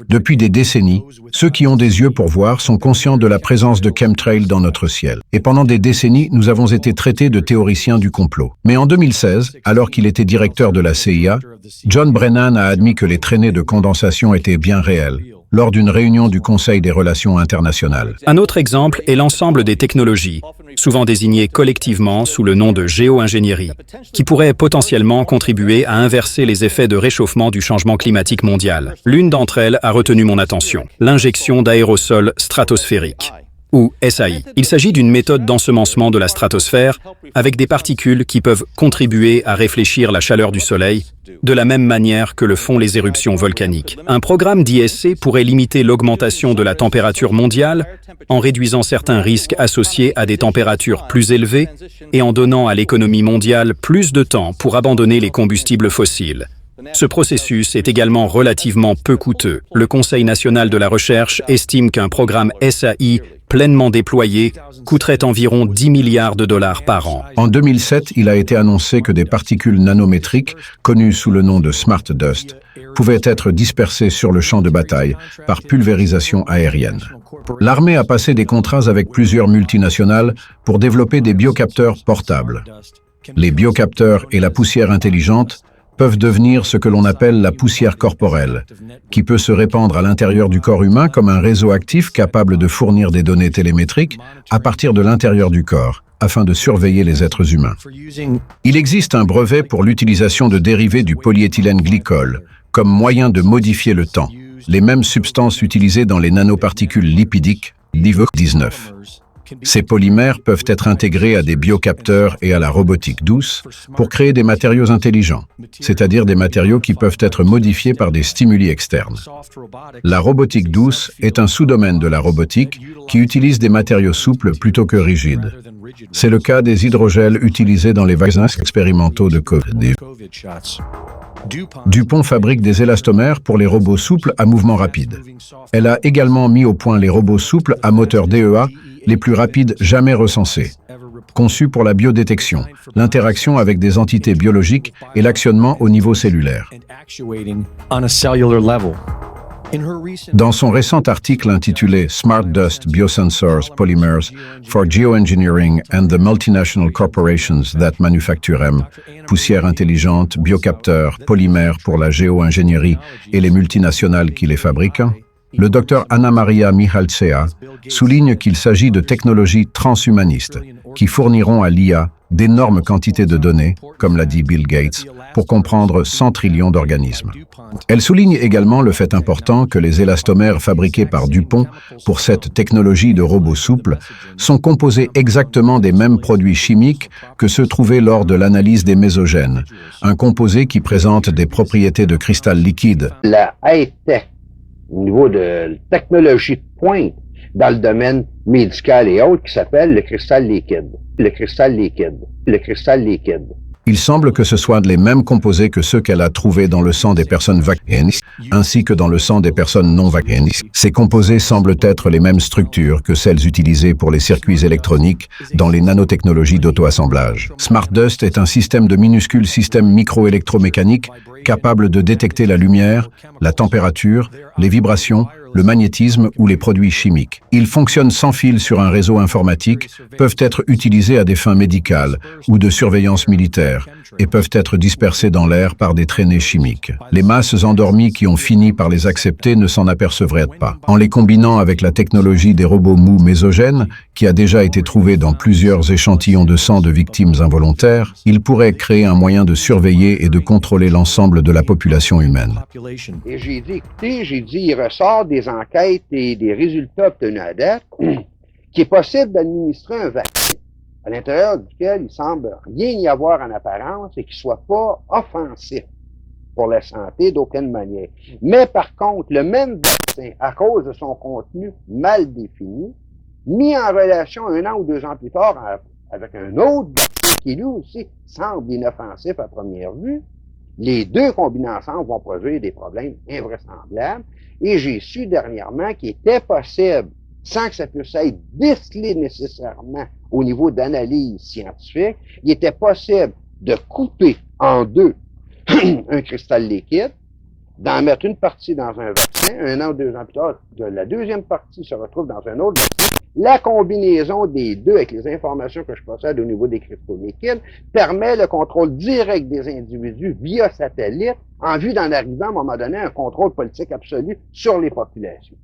Depuis des décennies, ceux qui ont des yeux pour voir sont conscients de la présence de chemtrails dans notre ciel. Et pendant des décennies, nous avons été traités de théoriciens du complot. Mais en 2016, alors qu'il était directeur de la CIA, John Brennan a admis que les traînées de condensation étaient bien réelles, lors d'une réunion du Conseil des Relations internationales. Un autre exemple est l'ensemble des technologies, souvent désignées collectivement sous le nom de géo-ingénierie, qui pourraient potentiellement contribuer à inverser les effets de réchauffement du changement climatique mondial. L'une d'entre elles a retenu mon attention, l'injection d'aérosols stratosphériques, ou SAI. Il s'agit d'une méthode d'ensemencement de la stratosphère avec des particules qui peuvent contribuer à réfléchir la chaleur du Soleil de la même manière que le font les éruptions volcaniques. Un programme d'ISC pourrait limiter l'augmentation de la température mondiale en réduisant certains risques associés à des températures plus élevées et en donnant à l'économie mondiale plus de temps pour abandonner les combustibles fossiles. Ce processus est également relativement peu coûteux. Le Conseil national de la recherche estime qu'un programme SAI pleinement déployé coûterait environ 10 milliards de dollars par an. En 2007, il a été annoncé que des particules nanométriques, connues sous le nom de Smart Dust, pouvaient être dispersées sur le champ de bataille par pulvérisation aérienne. L'armée a passé des contrats avec plusieurs multinationales pour développer des biocapteurs portables. Les biocapteurs et la poussière intelligente peuvent devenir ce que l'on appelle la poussière corporelle, qui peut se répandre à l'intérieur du corps humain comme un réseau actif capable de fournir des données télémétriques à partir de l'intérieur du corps, afin de surveiller les êtres humains. Il existe un brevet pour l'utilisation de dérivés du polyéthylène glycol, comme moyen de modifier le temps, les mêmes substances utilisées dans les nanoparticules lipidiques, LIVE-19. Ces polymères peuvent être intégrés à des biocapteurs et à la robotique douce pour créer des matériaux intelligents, c'est-à-dire des matériaux qui peuvent être modifiés par des stimuli externes. La robotique douce est un sous-domaine de la robotique qui utilise des matériaux souples plutôt que rigides. C'est le cas des hydrogels utilisés dans les vaccins expérimentaux de COVID. DuPont fabrique des élastomères pour les robots souples à mouvement rapide. Elle a également mis au point les robots souples à moteur DEA les plus rapides jamais recensés, conçus pour la biodétection, l'interaction avec des entités biologiques et l'actionnement au niveau cellulaire. Dans son récent article intitulé Smart Dust Biosensors Polymers for Geoengineering and the Multinational Corporations that Manufacture them, poussière intelligente, biocapteurs, polymères pour la géo-ingénierie et les multinationales qui les fabriquent, le Dr Anna Maria Michalczea souligne qu'il s'agit de technologies transhumanistes qui fourniront à l'IA d'énormes quantités de données, comme l'a dit Bill Gates, pour comprendre 100 trillions d'organismes. Elle souligne également le fait important que les élastomères fabriqués par DuPont pour cette technologie de robots souples sont composés exactement des mêmes produits chimiques que ceux trouvés lors de l'analyse des mésogènes, un composé qui présente des propriétés de cristal liquide. La high-tech, au niveau de technologie de pointe dans le domaine médical et autres, qui s'appelle le cristal liquide. Le cristal liquide. Le cristal liquide. Il semble que ce soient les mêmes composés que ceux qu'elle a trouvés dans le sang des personnes vaccinées, ainsi que dans le sang des personnes non vaccinées. Ces composés semblent être les mêmes structures que celles utilisées pour les circuits électroniques dans les nanotechnologies d'auto-assemblage. Smart Dust est un système de minuscules systèmes microélectromécaniques capables de détecter la lumière, la température, les vibrations, le magnétisme ou les produits chimiques. Ils fonctionnent sans fil sur un réseau informatique, peuvent être utilisés à des fins médicales ou de surveillance militaire et peuvent être dispersés dans l'air par des traînées chimiques. Les masses endormies qui ont fini par les accepter ne s'en apercevraient pas. En les combinant avec la technologie des robots mous mésogènes, qui a déjà été trouvée dans plusieurs échantillons de sang de victimes involontaires, ils pourraient créer un moyen de surveiller et de contrôler l'ensemble de la population humaine. Et j'ai dit, écoutez, il ressort des enquêtes et des résultats obtenus à date qu'il est possible d'administrer un vaccin à l'intérieur duquel il semble rien y avoir en apparence et qui ne soit pas offensif pour la santé d'aucune manière. Mais par contre, le même vaccin, à cause de son contenu mal défini, mis en relation 1 an ou 2 ans plus tard avec un autre vaccin qui lui aussi semble inoffensif à première vue, les deux combinés ensemble vont produire des problèmes invraisemblables. Et j'ai su dernièrement qu'il était possible, sans que ça puisse être décelé nécessairement au niveau d'analyse scientifique, il était possible de couper en deux un cristal liquide, d'en mettre une partie dans un vaccin, 1 an ou 2 ans plus tard, la deuxième partie se retrouve dans un autre vaccin. La combinaison des deux avec les informations que je possède au niveau des cryptoliquides permet le contrôle direct des individus via satellite en vue d'en arriver à un moment donné à un contrôle politique absolu sur les populations.